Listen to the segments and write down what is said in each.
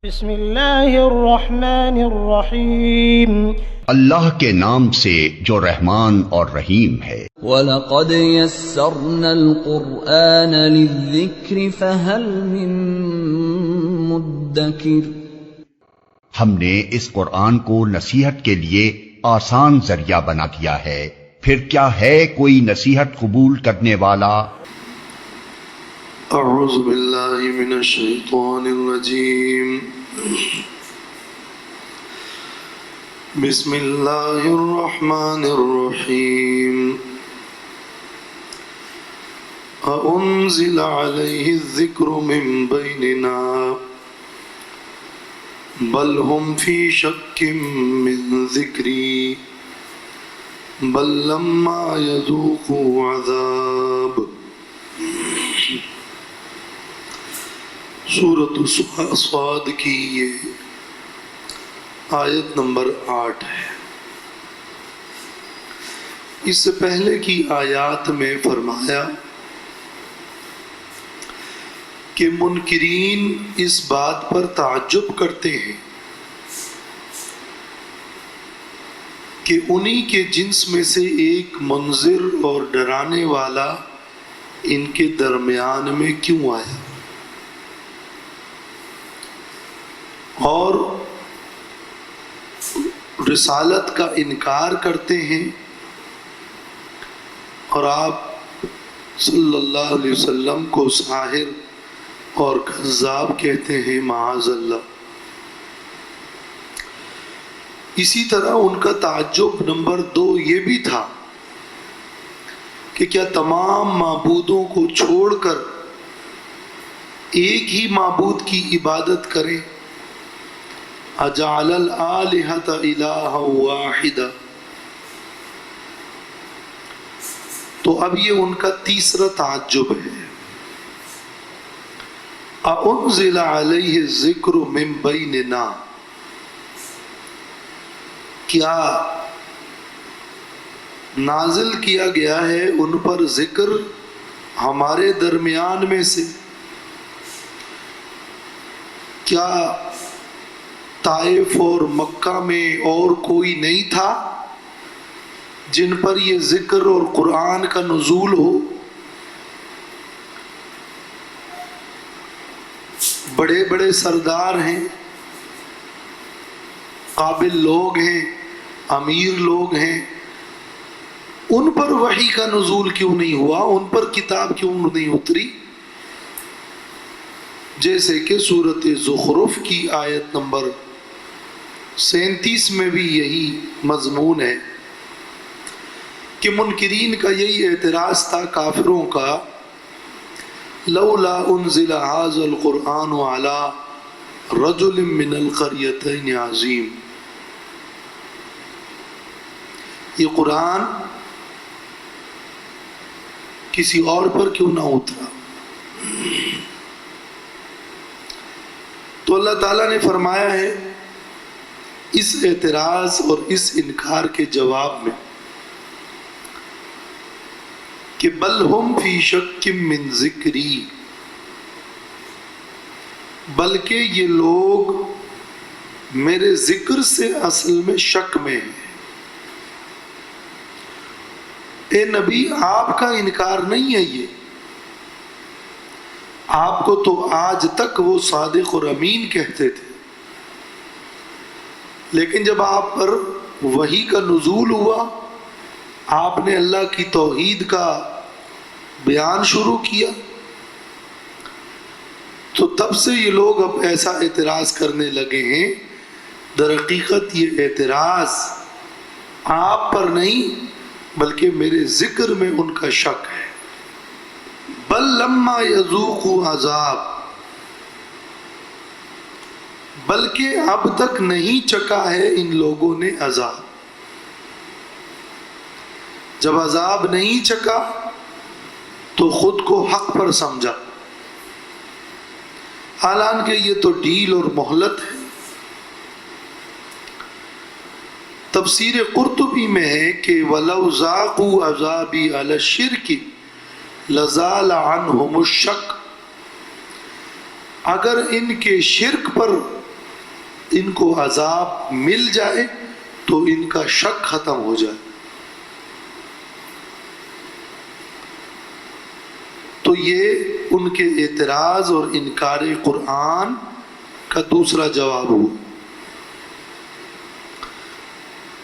بسم اللہ الرحمن الرحیم اللہ کے نام سے جو رحمان اور رحیم ہے۔ وَلَقَدْ يَسَّرْنَا الْقُرْآنَ لِلذِّكْرِ فَهَلْ مِن مُدَّكِرٍ۔ ہم نے اس قرآن کو نصیحت کے لیے آسان ذریعہ بنا دیا ہے، پھر کیا ہے کوئی نصیحت قبول کرنے والا؟ اعوذ باللہ من الشیطان الرجیم، بسم اللہ الرحمن الرحیم۔ اَأُنزِلَ عَلَيْهِ الذِّكْرُ مِن بَيْنِنَا بل هم فی شک من ذکری بل لما یذوقوا عذاب۔ سورۃ صاد کی یہ آیت نمبر 8 ہے۔ اس سے پہلے کی آیات میں فرمایا کہ منکرین اس بات پر تعجب کرتے ہیں کہ انہی کے جنس میں سے ایک منذر اور ڈرانے والا ان کے درمیان میں کیوں آیا، اور رسالت کا انکار کرتے ہیں، اور آپ صلی اللہ علیہ وسلم کو ساحر اور کذاب کہتے ہیں، معاذ اللہ۔ اسی طرح ان کا تعجب نمبر 2 یہ بھی تھا کہ کیا تمام معبودوں کو چھوڑ کر ایک ہی معبود کی عبادت کریں؟ اجعل الآلہۃ الہا واحدا۔ تو اب یہ ان کا تیسرا تعجب ہے۔ اَأُنزِلَ عَلَيْهِ الذِّكْرُ مِن بَيْنِنَا، کیا نازل کیا گیا ہے ان پر ذکر ہمارے درمیان میں سے؟ کیا طائف اور مکہ میں اور کوئی نہیں تھا جن پر یہ ذکر اور قرآن کا نزول ہو؟ بڑے بڑے سردار ہیں، قابل لوگ ہیں، امیر لوگ ہیں، ان پر وحی کا نزول کیوں نہیں ہوا؟ ان پر کتاب کیوں نہیں اتری؟ جیسے کہ سورۃ زخرف کی آیت نمبر 37 میں بھی یہی مضمون ہے کہ منکرین کا یہی اعتراض تھا کافروں کا، لولا انزل ھذا القرآن علی رجل من القریتین عظیم، یہ قرآن کسی اور پر کیوں نہ اترا؟ تو اللہ تعالیٰ نے فرمایا ہے اس اعتراض اور اس انکار کے جواب میں کہ بل ہم فی شک من ذکری، بلکہ یہ لوگ میرے ذکر سے اصل میں شک میں ہیں۔ اے نبی، آپ کا انکار نہیں ہے، یہ آپ کو تو آج تک وہ صادق اور امین کہتے تھے، لیکن جب آپ پر وحی کا نزول ہوا، آپ نے اللہ کی توحید کا بیان شروع کیا، تو تب سے یہ لوگ اب ایسا اعتراض کرنے لگے ہیں۔ در حقیقت یہ اعتراض آپ پر نہیں بلکہ میرے ذکر میں ان کا شک ہے۔ بل لما یذوقوا عذاب، بلکہ اب تک نہیں چکا ہے ان لوگوں نے عذاب۔ جب عذاب نہیں چکا تو خود کو حق پر سمجھا، حالانکہ یہ تو ڈھیل اور مہلت ہے۔ تفسیر قرطبی میں ہے کہ وَلَوْ ذَاقُوا عَذَابِي عَلَى الشِّرْكِ لَزَالَ عَنْهُمُ الشَّكُّ، اگر ان کے شرک پر ان کو عذاب مل جائے تو ان کا شک ختم ہو جائے. تو یہ ان کے اعتراض اور انکار قرآن کا دوسرا جواب ہوا.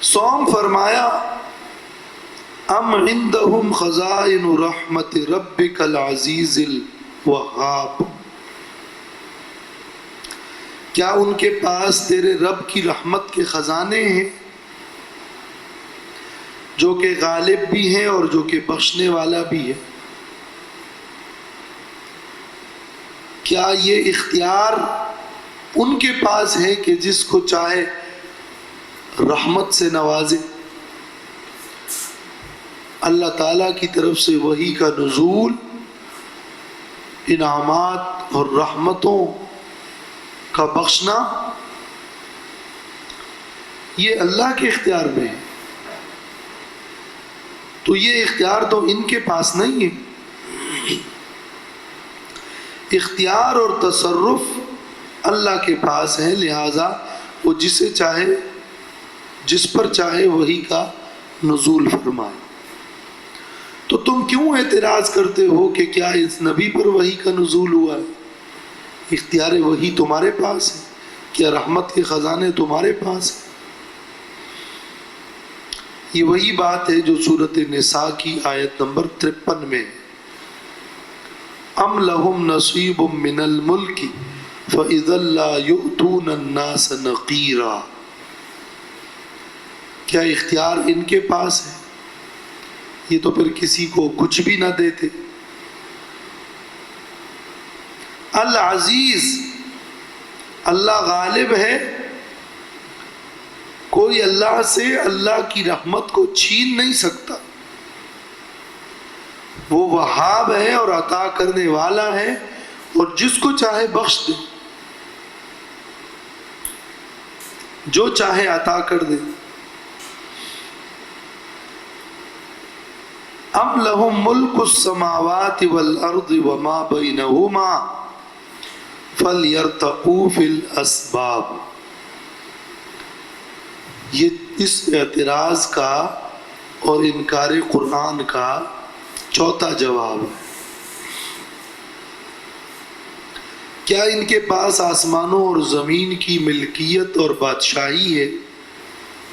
سوم فرمایا ام عندهم خزائن رحمت ربک العزیز الوہاب، کیا ان کے پاس تیرے رب کی رحمت کے خزانے ہیں جو کہ غالب بھی ہیں اور جو کہ بخشنے والا بھی ہے؟ کیا یہ اختیار ان کے پاس ہے کہ جس کو چاہے رحمت سے نوازے؟ اللہ تعالیٰ کی طرف سے وحی کا نزول، انعامات اور رحمتوں کا بخشنا، یہ اللہ کے اختیار میں ہے. تو یہ اختیار تو ان کے پاس نہیں ہے. اختیار اور تصرف اللہ کے پاس ہے، لہذا وہ جسے چاہے، جس پر چاہے وحی کا نزول فرمائے. تو تم کیوں اعتراض کرتے ہو کہ کیا اس نبی پر وحی کا نزول ہوا ہے؟ اختیار وحی تمہارے پاس ہے، کیا رحمت کے خزانے تمہارے پاس ہیں؟ یہ وہی بات ہے جو سورۃ نساء کی آیت نمبر 53 میں ہے. ام لہم نصیب من الملک فاذا لا یؤتون الناس نقیرا، کیا اختیار ان کے پاس ہے؟ یہ تو پھر کسی کو کچھ بھی نہ دیتے. العزیز، اللہ غالب ہے، کوئی اللہ سے اللہ کی رحمت کو چھین نہیں سکتا. وہ وہاب ہے اور عطا کرنے والا ہے، اور جس کو چاہے بخش دے، جو چاہے عطا کر دے. ام لہم ملک السماوات والارض وما بینہما فلیرتقوا فی الاسباب. یہ اس اعتراض کا اور انکار قرآن کا چوتھا جواب ہے. کیا ان کے پاس آسمانوں اور زمین کی ملکیت اور بادشاہی ہے،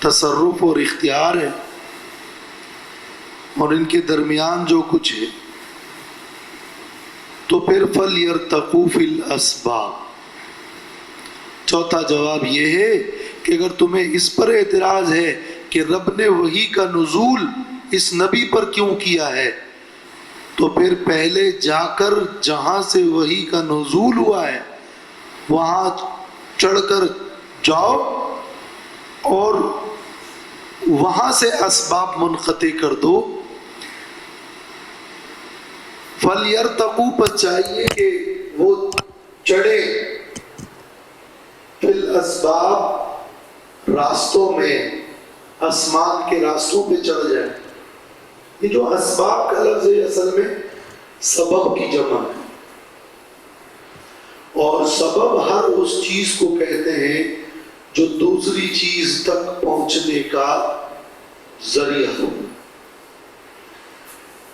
تصرف اور اختیار ہے، اور ان کے درمیان جو کچھ ہے؟ تو پھر فَلْيَرْتَقُوا فِي الْأَسْبَابِ. چوتھا جواب یہ ہے کہ اگر تمہیں اس پر اعتراض ہے کہ رب نے وحی کا نزول اس نبی پر کیوں کیا ہے، تو پھر پہلے جا کر جہاں سے وحی کا نزول ہوا ہے وہاں چڑھ کر جاؤ اور وہاں سے اسباب منقطع کر دو. فَلْيَرْتَقُوا، پر چاہیے کہ وہ چڑھے، فی الاسباب، راستوں میں، آسمان کے راستوں پہ چڑھ جائے. یہ جو اسباب کا لفظ ہے اصل میں سبب کی جمع ہے، اور سبب ہر اس چیز کو کہتے ہیں جو دوسری چیز تک پہنچنے کا ذریعہ ہو.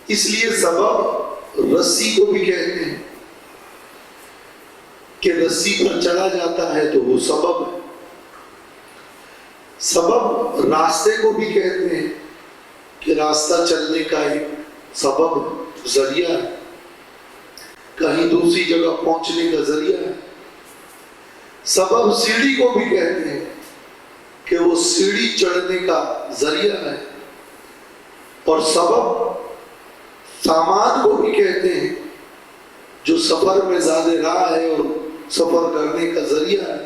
اس لیے سبب رسی کو بھی کہتے ہیں کہ رسی پر چلا جاتا ہے تو وہ سبب ہے. سبب راستے کو بھی کہتے ہیں کہ راستہ چلنے کا ایک سبب ہے، ذریعہ ہے، کہیں دوسری جگہ پہنچنے کا ذریعہ ہے. سبب سیڑھی کو بھی کہتے ہیں کہ وہ سیڑھی چڑھنے کا ذریعہ ہے، اور سبب سامان کو بھی کہتے ہیں جو سفر میں زیادہ راہ ہے اور سفر کرنے کا ذریعہ ہے.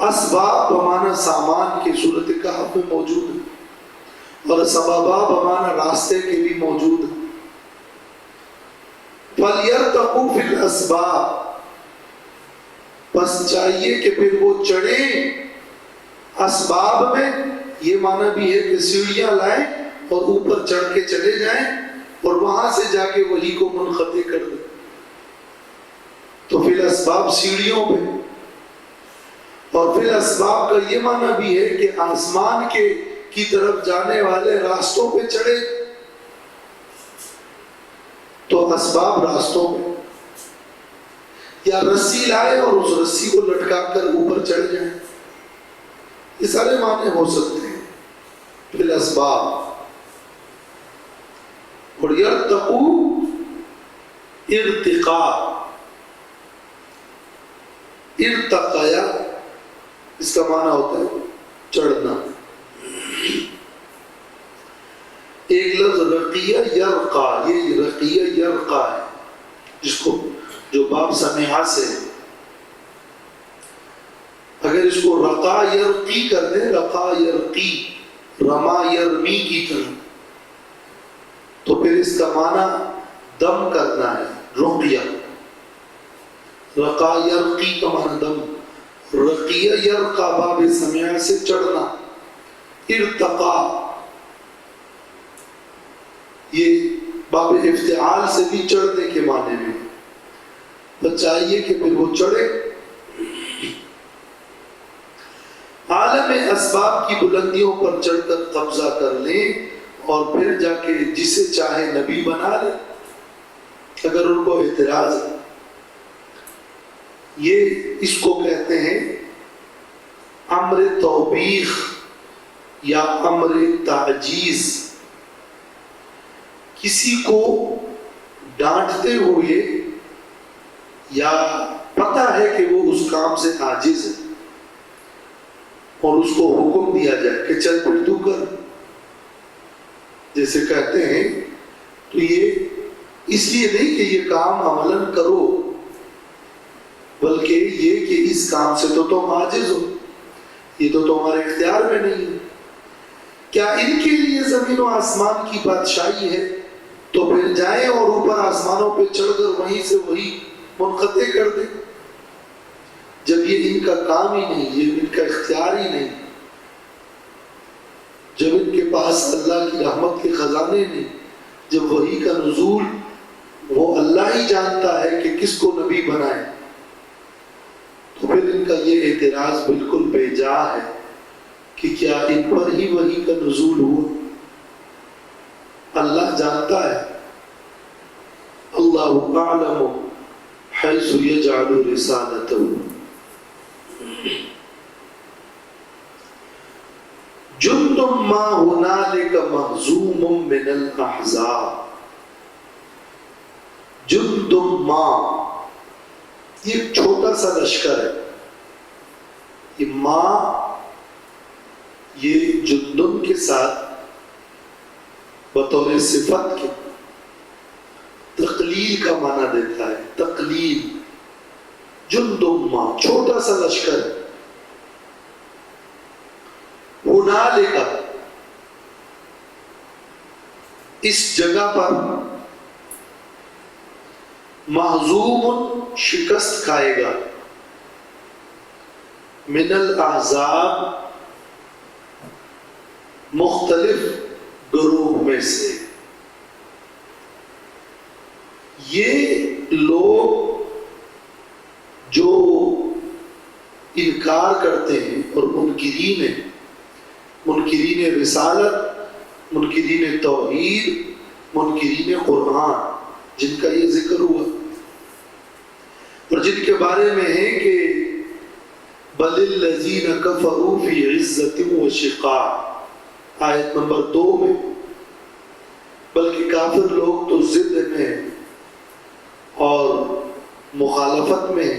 اسباب بمعنی سامان کی صورت کہف میں موجود ہے، اور سببا بمعنی راستے کے بھی موجود ہے. فَلْيَرْتَقُوا فِي الْأَسْبَابِ، بس چاہیے کہ پھر وہ چڑھیں اسباب میں. یہ معنی بھی ہے کہ سیڑھیاں لائیں اور اوپر چڑھ کے چلے جائیں اور وہاں سے جا کے وحی کو منقطع کر دیں. تو فی الاسباب سیڑھیوں پہ اور پھر اسباب کا یہ معنی بھی ہے کہ آسمان کی طرف جانے والے راستوں پہ چڑھے، تو اسباب راستوں میں، یا رسی لائے اور اس رسی کو لٹکا کر اوپر چڑھ جائیں، یہ سارے معنی ہو سکتے ہیں فی الاسباب۔ اور یرتقو ارتقاء، ارتقیا اس کا معنی ہوتا ہے چڑھنا۔ ایک لفظ رقیہ یرقا، یہ رقیہ یرقا ہے، جس کو جو باب سمیعہ سے ہے، اگر اس کو رقا یرقی کر دیں، رقا یرقی، رما یرمی کی طرح، تو پھر اس کا معنی دم کرنا ہے، رقیہ۔ رقا یرقی کا معنی دم، رقیہ یرقا باب سمیعہ سے چڑھنا، ارتقا یہ باب افتعال سے بھی چڑھنے کے معنی میں، بس چاہیے کہ پھر وہ چڑھے۔ عالم اسباب کی بلندیوں پر چڑھ کر قبضہ کر لیں اور پھر جا کے جسے چاہے نبی بنا لے، اگر ان کو اعتراض ہے۔ یہ اس کو کہتے ہیں امر توبیخ یا امر تعجیز۔ کسی کو ڈانٹتے ہوئے یا پتہ ہے کہ وہ اس کام سے عاجز ہے اور اس کو حکم دیا جائے کہ چل پھر تو کر، جیسے کہتے ہیں، تو یہ اس لیے نہیں کہ یہ کام عملاً کرو، بلکہ یہ کہ اس کام سے تو تم عاجز ہو، یہ تو تمہارے اختیار میں نہیں ہے۔ کیا ان کے لیے زمین و آسمان کی بادشاہی ہے؟ تو پھر جائیں اور اوپر آسمانوں پہ چڑھ کر وہیں سے وہی منقطع کر دیں، جب یہ ان کا کام ہی نہیں، یہ ان کا اختیار ہی نہیں، جب ان کے پاس اللہ کی رحمت کے خزانے نہیں، جب وحی کا نزول وہ اللہ ہی جانتا ہے کہ کس کو نبی بنائے، تو پھر ان کا یہ اعتراض بالکل بے جا ہے کہ کیا ان پر ہی وحی کا نزول ہوا؟ اللہ جانتا ہے، اللہ اعلم حیث یجعل رسالتہ۔ جند ما ہنالک مہزوم من الاحزاب، جند ما یہ ایک چھوٹا سا لشکر ہے، یہ ماں یہ جندن کے ساتھ بطور صفت کے تقلیل کا معنی دیتا ہے، تقلیل، جندن ما چھوٹا سا لشکر ہے۔ ہنالک اس جگہ پر، مہزوم شکست کھائے گا، من الاحزاب مختلف گروہ میں سے۔ یہ لوگ جو انکار کرتے ہیں اور منکرین ہیں، منکرین رسالت، منکرین توحید، منکرین قرآن، جن کا یہ ذکر ہوا اور جن کے بارے میں ہے کہ بل الذین کفروا فی عزت و شقاق، آیت نمبر 2 میں، بلکہ کافر لوگ تو ضد میں اور مخالفت میں۔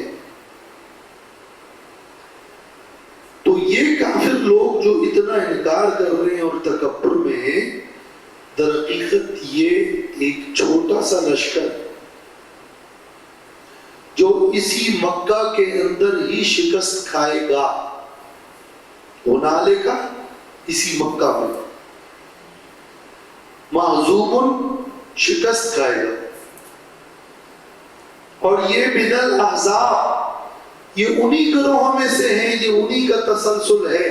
تو یہ کافر لوگ جو اتنا انکار کر رہے ہیں اور تکبر میں ہیں، در حقیقت یہ ایک چھوٹا سا لشکر جو اسی مکہ کے اندر ہی شکست کھائے گا، ہنالک کا اسی مکہ میں، مہزوم شکست کھائے گا۔ اور یہ من الاحزاب، یہ انہی گروہوں میں سے ہیں، یہ انہی کا تسلسل ہے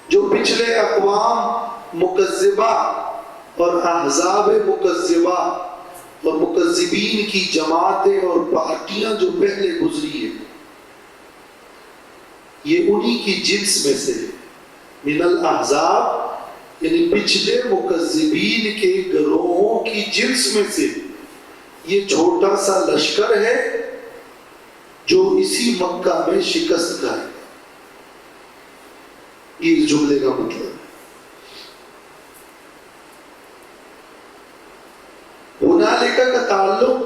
جو پچھلے اقوام مکذبہ اور احزاب مکذبہ اور مکذبین کی جماعتیں اور پارٹیاں جو پہلے گزری ہیں، یہ انہی کی جنس میں سے من الاحزاب یعنی پچھلے مکذبین کے گروہوں کی جنس میں سے یہ چھوٹا سا لشکر ہے جو اسی مکہ میں شکست کھائے. یہ اس جملے کا مطلب ہے. ہنالکہ کا تعلق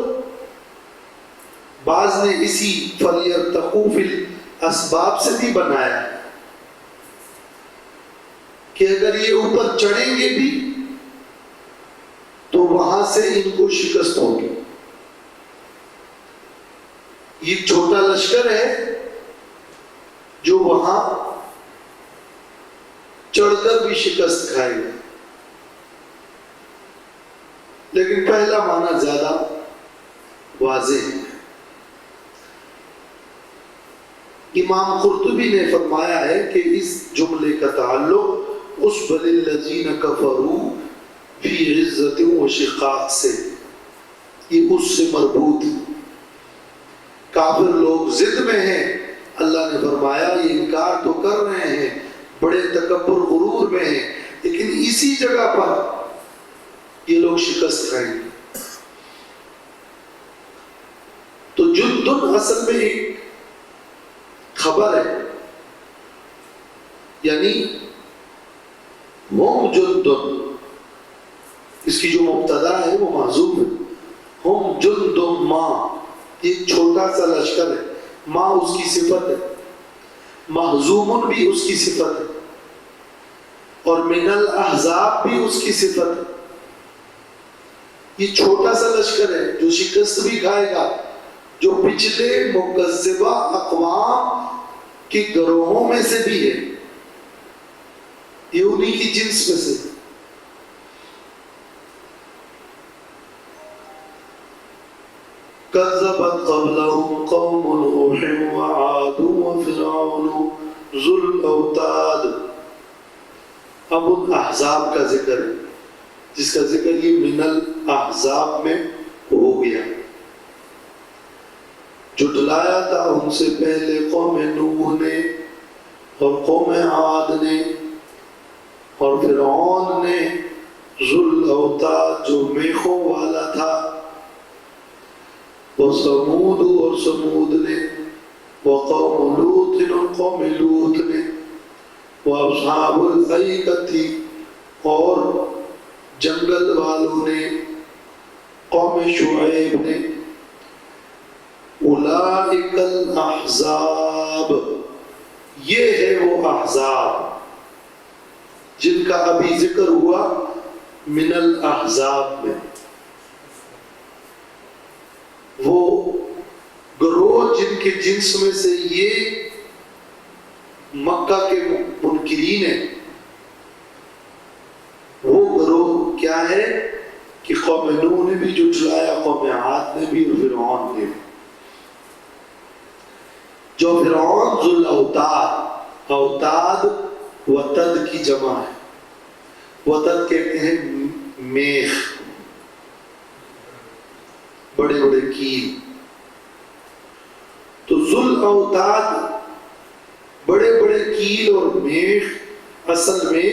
بعض نے اسی فَلْيَرْتَقُوا فِي الْأَسْبَابِ سے بھی بنایا ہے کہ اگر یہ اوپر چڑھیں گے بھی تو وہاں سے ان کو شکست ہوگی. یہ چھوٹا لشکر ہے جو وہاں چڑھ کر بھی شکست کھائے گا. لیکن پہلا معنی زیادہ واضح ہے. امام قرطبی نے فرمایا ہے کہ اس جملے کا تعلق اس بل الذین کفروا فی عزت و شقاق سے، یہ اس سے مربوط ہے. کافر لوگ ضد میں ہیں، اللہ نے فرمایا یہ انکار تو کر رہے ہیں، بڑے تکبر غرور میں ہیں، لیکن اسی جگہ پر یہ لوگ شکست کھائیں گے. تو جندن اصل میں ایک خبر ہے، یعنی ہم جندن، اس کی جو مبتدا ہے وہ محذوف ہے. ہم جندن ما، ایک چھوٹا سا لشکر ہے، ما اس کی صفت ہے، محزومن بھی اس کی صفت ہے، اور من الاحزاب بھی اس کی صفت ہے. یہ چھوٹا سا لشکر ہے جو شکست بھی کھائے گا، جو پچھلے مکذبہ اقوام کے گروہوں میں سے بھی ہے، یہ انہی کی جنس میں سے. کذبت قبلہم قوم نوح وعاد وفرعون ذو الاوتاد. اب ان احزاب کا ذکر ہے جس کا ذکر یہ من الاحزاب میں ہو گیا. جھٹلایا تھا ان سے پہلے قوم نوح نے اور قوم عاد نے اور فرعون نے، ذو الاوتاد جو میخوں والا تھا، وثمود اور سمود نے، وقوم لوط اور قوم لوط نے، واصحاب الایکۃ اور جنگل والوں نے، قوم شعیب نے. اولئک الاحزاب، یہ ہے وہ احزاب جن کا ابھی ذکر ہوا من الاحزاب میں. وہ گروہ جن کے جنس میں سے یہ مکہ کے منکرین ہیں، وہ گروہ کیا ہے کہ قوم نوح نے بھی جھٹلایا، قوم عاد نے بھی اور فرعون نے بھی. جو فرعون ذو الاوتاد، اوتاد وتد کی جمع ہے. وتد کہتے ہیں میخ، بڑے بڑے کیل. تو ذو الاوتاد بڑے بڑے کیل اور میخ اصل میں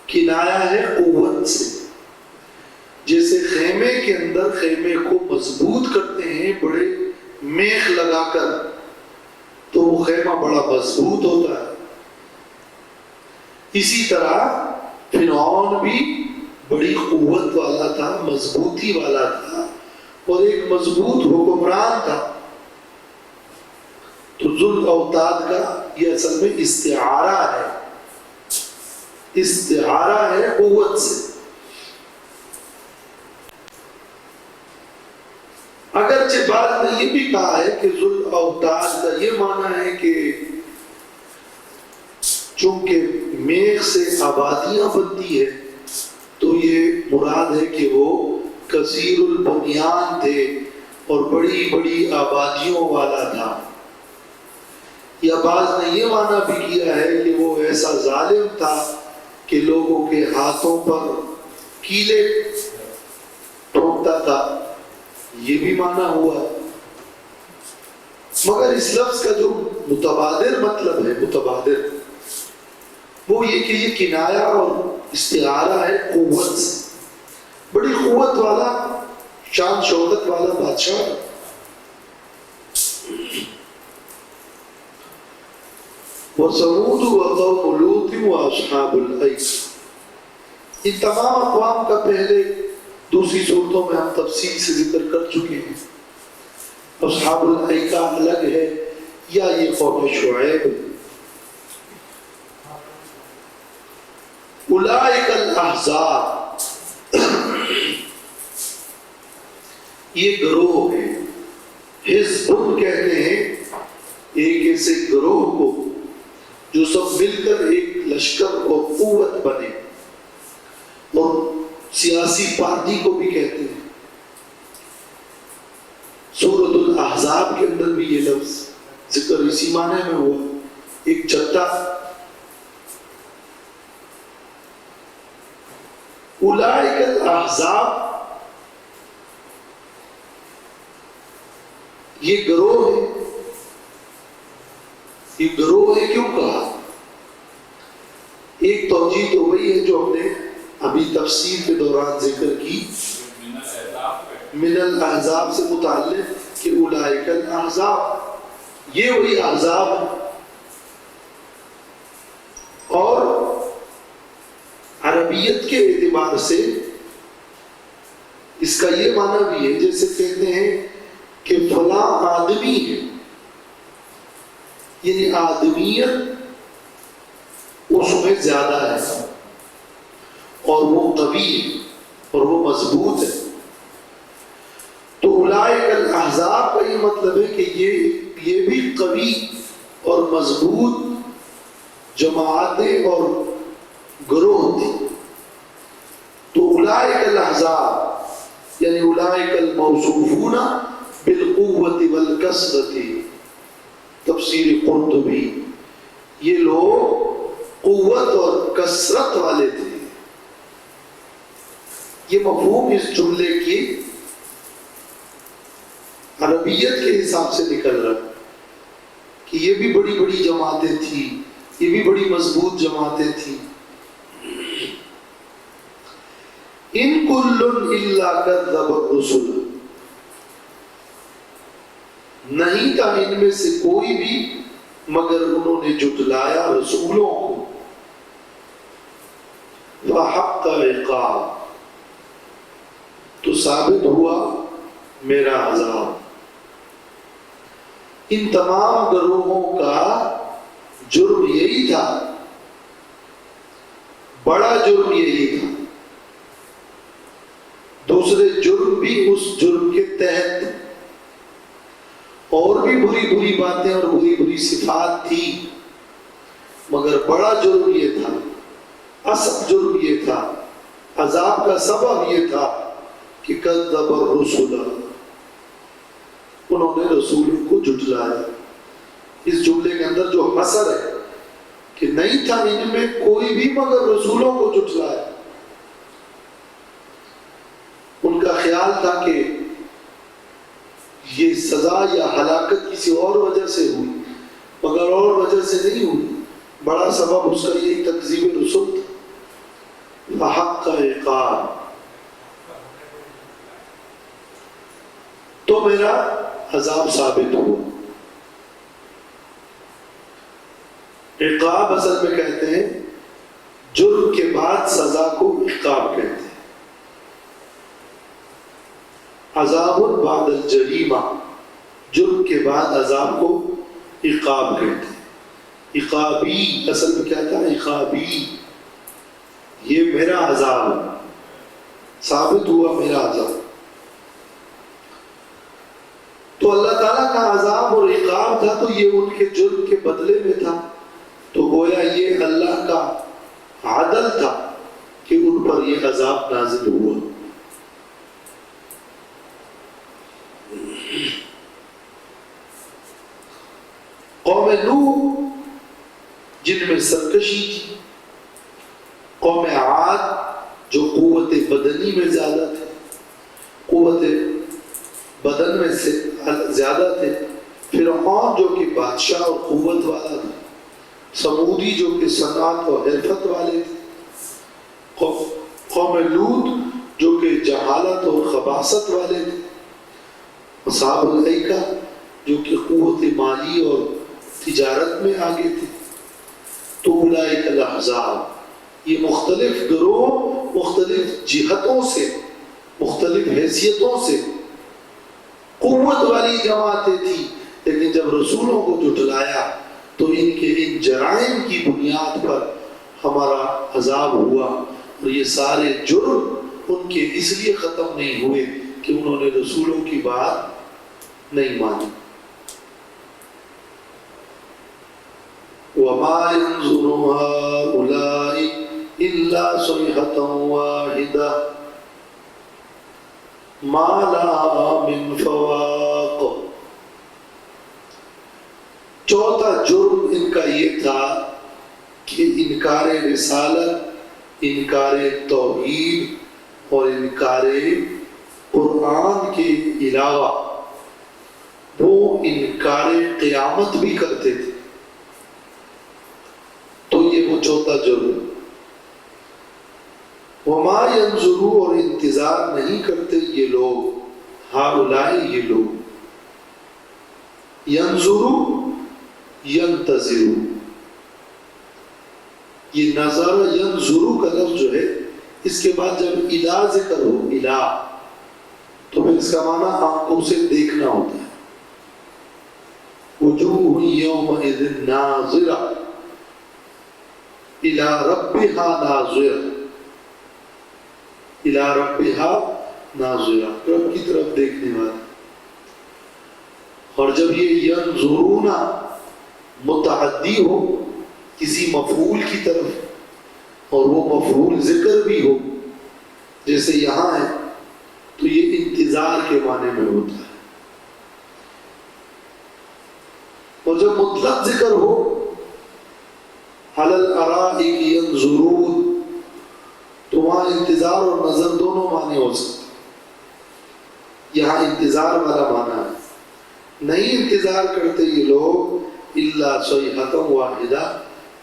کنایا ہے قوت سے. جیسے خیمے کے اندر خیمے کو مضبوط کرتے ہیں بڑے میخ لگا کر، تو وہ خیمہ بڑا مضبوط ہوتا ہے. اسی طرح فرعون بھی بڑی قوت والا تھا، مضبوطی والا تھا، اور ایک مضبوط حکمران تھا. تو ذو الاوتاد کا یہ اصل میں استعارہ ہے، استعارہ ہے قوت سے. اگرچہ بعض نے یہ بھی کہا ہے کہ ذو الاوتاد کا یہ معنی ہے کہ چونکہ میخ سے آبادیاں بنتی ہے تو یہ مراد ہے کہ وہ کثیر البنیان تھے اور بڑی بڑی آبادیوں والا تھا. یا بعض نے یہ معنی بھی کیا ہے کہ وہ ایسا ظالم تھا کہ لوگوں کے ہاتھوں پر کیلے ٹھوکتا تھا. یہ بھی معنی ہوا. مگر اس لفظ کا جو متبادر مطلب ہے، متبادر وہ یہ کہ یہ کنایا اور استعارہ ہے قوت سے. بڑی قوت والا، شان شوکت والا بادشاہ. وَثَمُودُ وَقَوْمُ لُوطٍ وَأَصْحَابُ الْأَيْكَةِ، ان تمام اقوام کا پہلے دوسری صورتوں میں ہم تفصیل سے ذکر کر چکے ہیں. اصحاب الایکہ الگ ہے یا یہ قوم شعیب. اولئک الاحزاب، یہ گروہ ہے. حزب کہتے ہیں ایک ایسے گروہ کو جو سب مل کر ایک لشکر اور قوت بنے، اور سیاسی پارٹی کو بھی کہتے ہیں. سورۃ الاحزاب کے اندر بھی یہ لفظ ذکر اسی معنی میں ہوا، ایک چٹا. اولئک الاحزاب یہ گروہ ہے. یہ گروہ ہے کیوں کہا؟ ایک توجیہ تو وہی ہے جو ہم نے ابھی تفسیر کے دوران ذکر کی، من الاحزاب سے متعلق کہ اولئک الاحزاب، یہ وہی احزاب ہے. اور عربیت کے اعتبار سے اس کا یہ معنی بھی ہے جیسے کہتے ہیں کہ فلاں آدمی ہے، یعنی آدمیت اس میں زیادہ ہے اور وہ قوی ہے اور وہ مضبوط ہے. تو اولئک الاحزاب کا یہ مطلب ہے کہ یہ بھی قوی اور مضبوط جماعتیں اور گروہ تھی. تو اولئک الاحزاب یعنی اولئک الموصوفون بالقوت والکثرت، تفسیر قرطبی، یہ لوگ قوت اور کثرت والے تھے. یہ مفہوم اس جملے کی عربیت کے حساب سے نکل رہا کہ یہ بھی بڑی بڑی جماعتیں تھیں، یہ بھی بڑی مضبوط جماعتیں تھیں. ان کل الا کذب الرسل، نہیں تھا ان میں سے کوئی بھی مگر انہوں نے جھٹلایا رسولوں کو. وحق عقاب، تو ثابت ہوا میرا عذاب. ان تمام گروہوں کا جرم یہی تھا، بڑا جرم یہی تھا. دوسرے جرم بھی اس جرم کے تحت اور بھی بری بری باتیں اور بری بری صفات تھی، مگر بڑا جرم یہ تھا، اصل جرم یہ تھا، عذاب کا سبب یہ تھا کہ کذب الرسل، انہوں نے رسول کو جھٹلایا. اس جملے کے اندر جو حصر ہے کہ نہیں تھا ان میں کوئی بھی مگر رسولوں کو جھٹلایا. ان کا خیال تھا کہ یہ سزا یا ہلاکت کسی اور وجہ سے ہوئی، مگر اور وجہ سے نہیں ہوئی. بڑا سبب اس کا یہی تکذیب رسول تھا. فحق عقاب، تو میرا عذاب ثابت ہوا. عقاب اصل میں کہتے ہیں جرم کے بعد سزا کو عقاب کہتے ہیں. عذاب بعد الجریمہ، جرم کے بعد عذاب کو عقاب کہتے ہیں. عقابی اصل میں کیا تھا؟ عقابی، یہ میرا عذاب ثابت ہوا، میرا عذاب. تو اللہ تعالیٰ کا عذاب اور عقاب تھا تو یہ ان کے جرم کے بدلے میں تھا. تو گویا یہ اللہ کا عدل تھا کہ ان پر یہ عذاب نازل ہوا. قوم نوح جن میں سرکشی تھی، قوم عاد جو قوت بدنی میں زیادہ تھے، قوت بدن میں سے زیادہ تھے، فرعون جو کہ بادشاہ اور قوت والا تھا، سمودی جو کہ صنعت اور حرفت والے تھے، قوم لوط جو کہ جہالت اور خباثت والے تھے، اصحاب الایکہ جو کہ قوت مالی اور تجارت میں آگے تھے۔ تو اولئک الاحزاب، یہ مختلف گروہ مختلف جہتوں سے، مختلف حیثیتوں سے قوت والی جماعتیں تھیں، لیکن جب رسولوں کو جھٹلایا تو ان کے ان جرائم کی بنیاد پر ہمارا عذاب ہوا، اور یہ سارے جرم ان کے اس لیے ختم نہیں ہوئے کہ انہوں نے رسولوں کی بات نہیں مانی۔ وَمَا يَنظُرُ هَؤُلَاءِ إِلَّا صَيْحَةً وَاحِدَةً مَا لَهَا مِنْ فَوَاقٍ۔ چوتھا جرم ان کا یہ تھا کہ انکار رسالت، انکار توحید اور انکار قرآن کے علاوہ وہ انکار قیامت بھی کرتے تھے۔ تو یہ وہ چوتھا جرم۔ وما ینظروا، اور انتظار نہیں کرتے یہ لوگ، ہؤلاء یہ لوگ، ینظروا ینتظروا، یہ نظر ینظروا کا لفظ جو ہے اس کے بعد جب الا ذکر ہو، الا، تو پھر اس کا معنی آنکھوں سے دیکھنا ہوتا ہے۔ وجوہ یومئذ ناظرہ الی ربہا ناظرہ، الی ربہا ناظرہ، رب کی طرف دیکھنے والا۔ اور جب یہ ینظرون متعدی ہو کسی مفعول کی طرف اور وہ مفعول ذکر بھی ہو جیسے یہاں ہے، تو یہ انتظار کے معنی میں ہوتا ہے۔ اور جب مطلق ذکر ہو، علی الارائک ینظرون، تو وہاں انتظار اور نظر دونوں معنی ہو سکتے۔ یہاں انتظار والا معنی ہے، نہیں انتظار کرتے یہ لوگ الا صیحۃ واحدہ،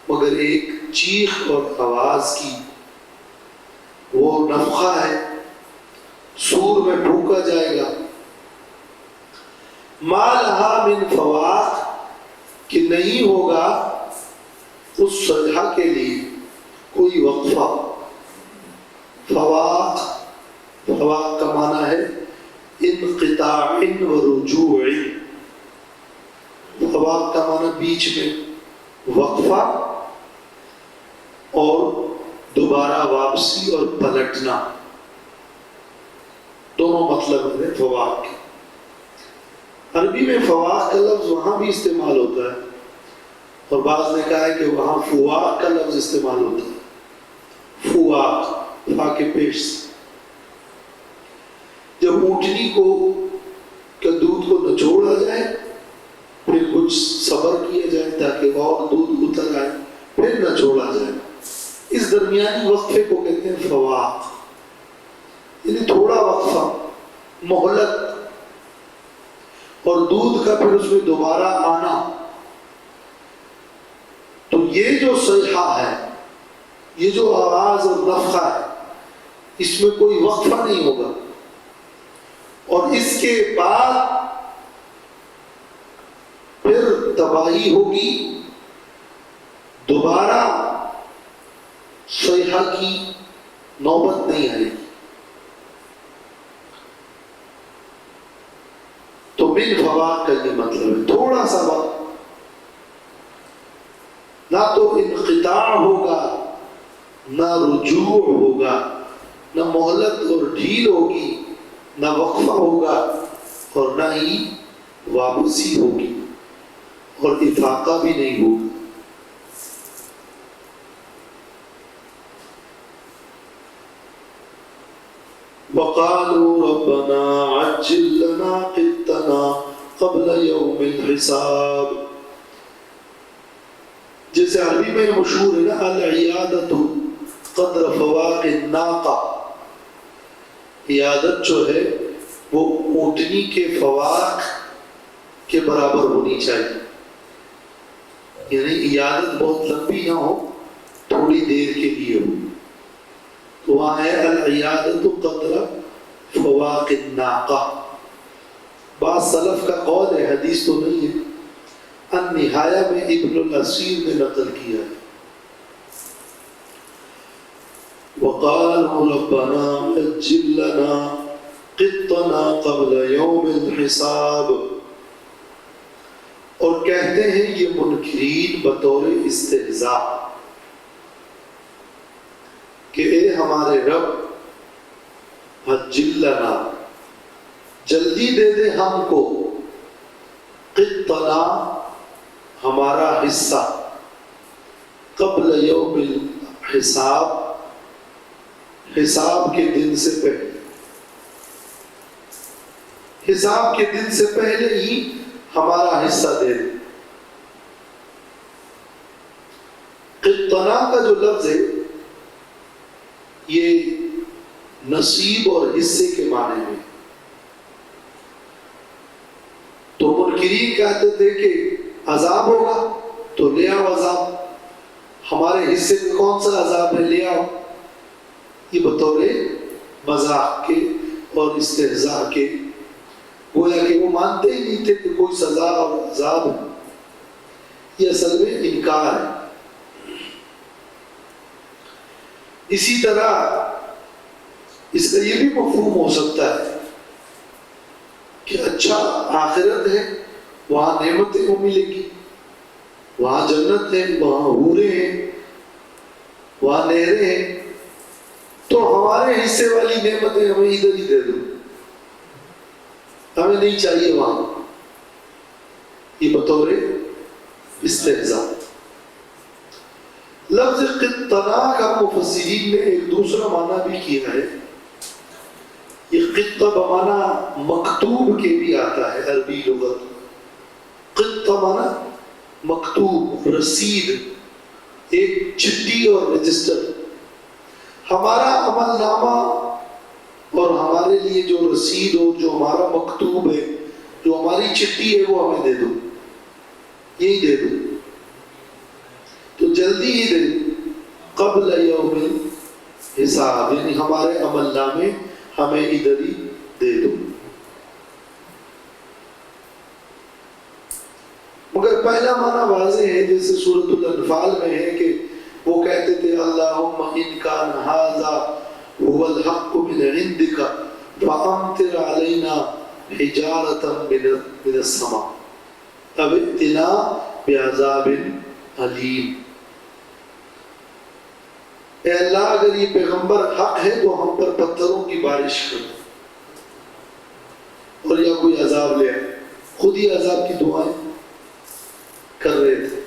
مگر ایک چیخ اور آواز کی، وہ نفخہ ہے، سور میں پھونکا جائے گا۔ ما لہا من فواق، کہ نہیں ہوگا اس صیحہ کے لیے کوئی وقفہ۔ فواق، فواق کا معنی ہے انقطاع و رجوع، فواق کا معنی بیچ میں وقفہ اور دوبارہ واپسی اور پلٹنا، دونوں مطلب ہے فواق کے۔ عربی میں فواق کا لفظ وہاں بھی استعمال ہوتا ہے، اور بعض نے کہا ہے کہ وہاں فواق کا لفظ استعمال ہوتا ہے، فواق، فا کے پیش سے۔ جب اونٹنی کو کہ دودھ کو نچوڑا جائے، پھر کچھ صبر کیا جائے تاکہ اور دودھ اتر آئے، پھر نچوڑا جائے، اس درمیانی وقفے کو کہتے ہیں فواق، یعنی تھوڑا وقفہ، مہلت، اور دودھ کا پھر اس میں دوبارہ آنا۔ تو یہ جو صیحہ ہے، یہ جو آواز اور نفخہ ہے، اس میں کوئی وقفہ نہیں ہوگا، اور اس کے بعد پھر تباہی ہوگی، دوبارہ صیحہ کی نوبت نہیں آئے گی۔ تو من فواق کا یہ مطلب ہے تھوڑا سا وقت، نہ تو انقطاع ہوگا، نہ رجوع ہوگا، نہ مہلت اور ڈھیل ہوگی، نہ وقفہ ہوگا، اور نہ ہی واپسی ہوگی، اور افاقہ بھی نہیں ہوگا۔ وقالوا ربنا عجل لنا قطنا قبل يوم الحساب، جیسے عربی میں مشہور ہے نا العیادت قدر فواق الناقہ، عیادت جو ہے وہ اونٹنی کے فواق کے برابر ہونی چاہیے، یعنی عیادت بہت لمبی نہ ہو، تھوڑی دیر کے لیے ہو. تو وہاں ہے العیادت قدر فواق الناقہ. بعض سلف کا قول ہے، حدیث تو نہیں ہے، النہایہ میں ابن الاسیر نے نقل کیا ہے. وقالوا ربنا عجل لنا قطنا قبل یوم الحساب. اور کہتے ہیں یہ منکرین بطور استہزاء کہ اے ہمارے رب عجل لنا، جلدی دے دے ہم کو، قطنا ہمارا حصہ، قبل یوم الحساب حساب کے دن سے پہلے، حساب کے دن سے پہلے ہی ہمارا حصہ دے دے. قطنا کا جو لفظ ہے یہ نصیب اور حصے کے معنی میں. تو منکرین کہتے تھے کہ عذاب ہوگا تو لے آؤ عذاب، ہمارے حصے میں کون سا عذاب ہے، لے آؤ. یہ بطور مذاق کے اور استہزاء کے، گویا کہ وہ مانتے ہی نہیں تھے کہ کوئی سزا اور عذاب ہے. یہ اصل میں انکار ہے. اسی طرح اس کا یہ بھی مفہوم ہو سکتا ہے کہ اچھا آخرت ہے، وہاں نعمتیں کو ملے گی، وہاں جنت ہے، وہاں حوریں ہیں، وہاں نہریں ہیں، تو ہمارے حصے والی نعمتیں ہمیں ادھر ہی دے دو، ہمیں نہیں چاہیے وہاں. یہ بطور استہزاء. لفظ قطنا کا مفسرین نے ایک دوسرا معنی بھی کیا ہے. یہ قطہ بمعنی مکتوب کے بھی آتا ہے عربی لغت. قطہ معنی مکتوب، رسید، ایک چٹھی اور رجسٹر. ہمارا عمل نامہ اور ہمارے لیے جو رسید ہو، جو ہمارا مکتوب ہے، جو ہماری چٹھی ہے، وہ ہمیں دے دو، یہی دے دو. تو جلدی ہی دے دو، قبل یوم حساب، یعنی ہمارے عمل نامے ہمیں ادھر ہی دے دو. مگر پہلا معنی واضح ہے، جیسے سورۃ الانفال میں ہے کہ وہ کہتے تھے اللہم ان کان ھذا هو الحق من عندک فامطر علینا حجارۃ من السماء او ائتنا بعذاب علیم. اے اللہ اگر یہ پیغمبر حق ہے تو ہم پر پتھروں کی بارش کر اور یا کوئی عذاب لے آئے. خود ہی عذاب کی دعائیں کر رہے تھے.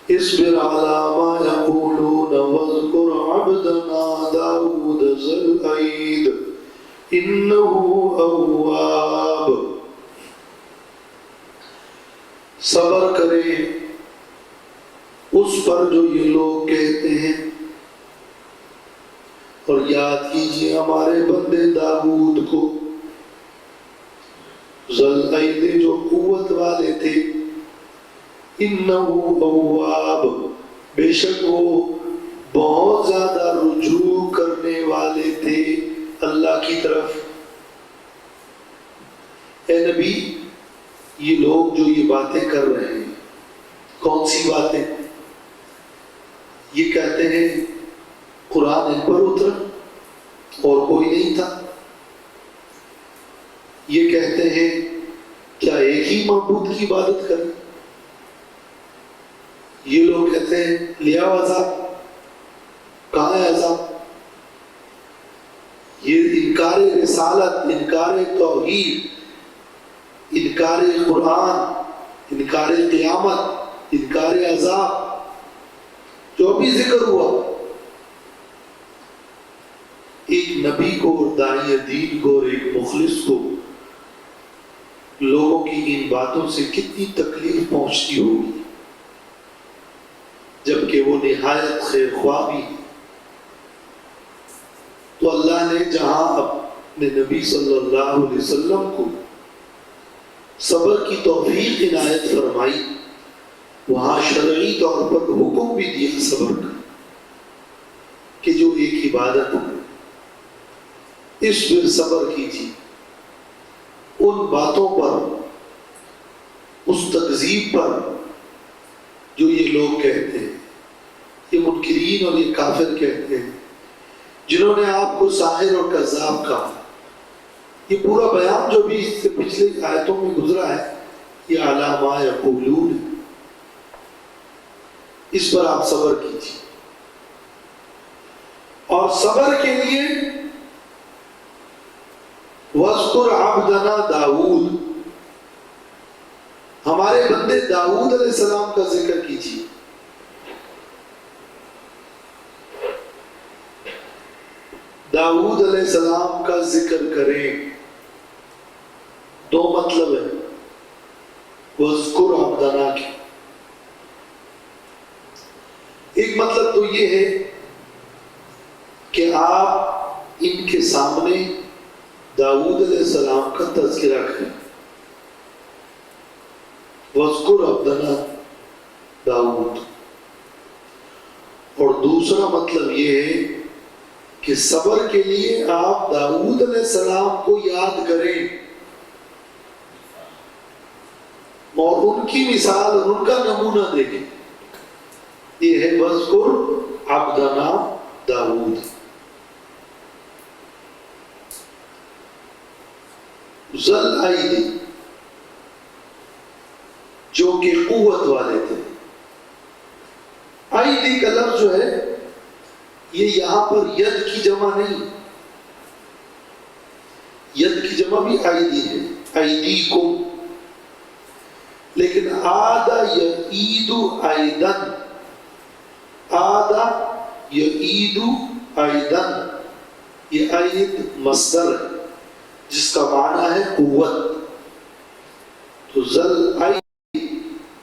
اصبر على ما يقولون واذكر عبدنا داود ذا الأيد إنه أواب. صبر کرے اس پر جو یہ لوگ کہتے ہیں، اور یاد کیجیے ہمارے بندے داؤد کو، ذا الأيد جو قوت والے تھے، انہو اواب بے شک وہ بہت زیادہ رجوع کرنے والے تھے اللہ کی طرف. اے نبی، یہ لوگ جو یہ باتیں کر رہے ہیں، کون سی باتیں؟ یہ کہتے ہیں قرآن ان پر اترا اور کوئی نہیں تھا. یہ کہتے ہیں کیا ایک ہی معبود کی عبادت کریں. یہ لوگ کہتے ہیں لیا عذاب، کہاں ہے عذاب. یہ انکار رسالت، انکار توحید، انکار قرآن، انکار قیامت، انکار عذاب جو بھی ذکر ہوا. ایک نبی کو اور داعی دین کو اور ایک مخلص کو لوگوں کی ان باتوں سے کتنی تکلیف پہنچتی ہوگی، جبکہ وہ نہایت خیر خواہ بھی. تو اللہ نے جہاں اپنے نبی صلی اللہ علیہ وسلم کو صبر کی توفیق عنایت فرمائی، وہاں شرعی طور پر حکم بھی دیا صبر کا، کہ جو ایک عبادت ہے اس پر صبر کیجیے، ان باتوں پر، اس تکذیب پر جو یہ لوگ کہتے ہیں، یہ منکرین اور یہ کافر کہتے ہیں، جنہوں نے آپ کو ساحر اور کذاب کہا۔ یہ پورا بیان جو بھی اس سے پچھلے آیتوں میں گزرا ہے، یہ علی ما یقولون ہے، اس پر آپ صبر کیجیے۔ اور صبر کے لیے وَاذْكُرْ عَبْدَنَا داؤد، ہمارے بندے داؤد علیہ السلام کا ذکر کیجیے۔ داؤد علیہ السلام کا ذکر کریں، دو مطلب ہے وَاذْكُرْ عَبْدَنَا کی۔ ایک مطلب تو یہ ہے کہ آپ ان کے سامنے داؤد علیہ السلام کا تذکرہ کریں، وَاذْكُرْ عَبْدَنَا داؤد۔ اور دوسرا مطلب یہ ہے کہ صبر کے لیے آپ داؤد علیہ السلام کو یاد کریں اور ان کی مثال اور ان کا نمونہ دیکھیں۔ یہ ہے وَاذْكُرْ عَبْدَنَا داؤد۔ ذل ایدی، جو کہ قوت والے تھے۔ ایدی کا لفظ جو ہے یہ یہاں پر ید کی جمع نہیں، ید کی جمع بھی ایدی ہے، ایدیکم، لیکن عاد یعید ایدن، عاد یعید ایدن، یہ اید مصدر ہے جس کا معنی ہے قوت۔ تو ذل اید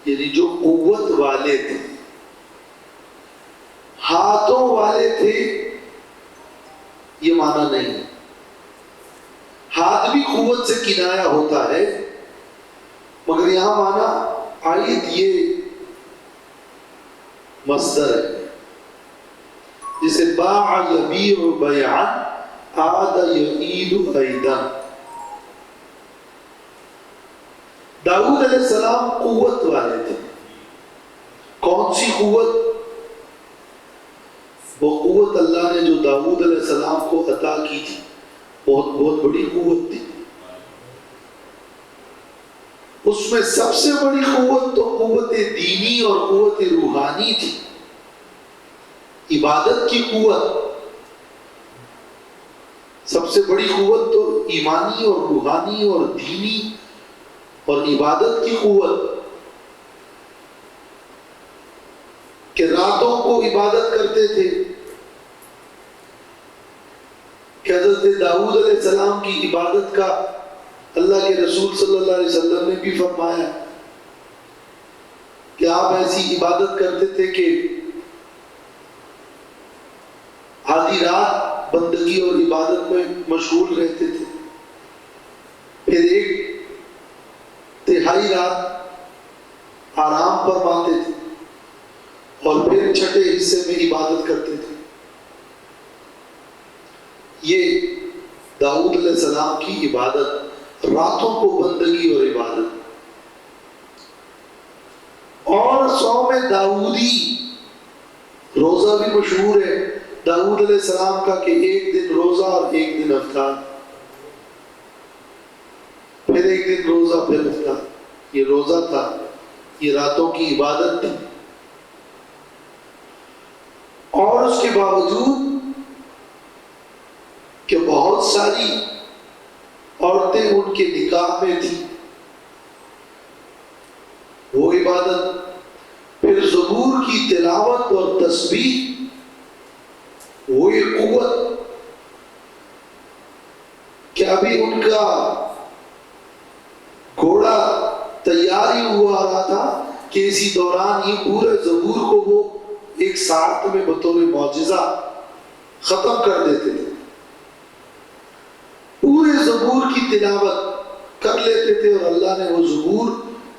یعنی جو قوت والے تھے، ہاتھوں والے تھے، یہ معنی نہیں۔ ہاتھ بھی قوت سے کنایا ہوتا ہے، مگر یہاں معنی عید یہ مصدر ہے، جسے باع یبیع بیعا، عاد یعید ایدا۔ داؤد علیہ السلام قوت والے تھے۔ کون سی قوت؟ وہ قوت اللہ نے جو داؤد علیہ السلام کو عطا کی تھی، بہت بڑی قوت تھی۔ اس میں سب سے بڑی قوت تو قوت دینی اور قوت روحانی تھی، عبادت کی قوت۔ سب سے بڑی قوت تو ایمانی اور روحانی اور دینی اور عبادت کی قوت، کہ راتوں کو عبادت کرتے تھے، کہ حضرت داؤد علیہ السلام کی عبادت کا اللہ کے رسول صلی اللہ علیہ وسلم نے بھی فرمایا کہ آپ ایسی عبادت کرتے تھے کہ آدھی رات بندگی اور عبادت میں مشغول رہتے تھے، پھر ایک تہائی رات آرام فرماتے تھے، اور پھر چھٹے حصے میں عبادت کرتے تھے۔ یہ داؤد علیہ السلام کی عبادت، راتوں کو بندگی اور عبادت۔ اور صوم داؤدی، روزہ بھی مشہور ہے داؤد علیہ السلام کا، کہ ایک دن روزہ اور ایک دن افطار، پھر ایک دن روزہ پھر افطار۔ یہ روزہ تھا، یہ راتوں کی عبادت تھی۔ اور اس کے باوجود کہ بہت ساری عورتیں ان کے نکاح میں تھیں، وہ عبادت، پھر زبور کی تلاوت اور تسبیح، وہ ایک قوت کہ ابھی ان کا گھوڑا تیار ہی ہوا رہا تھا کہ اسی دوران یہ پورے زبور کو وہ ایک ساتھ میں بطور معجزہ ختم کر دیتے تھے۔ زبور کی تلاوت کر لیتے تھے اور اللہ نے وہ زبور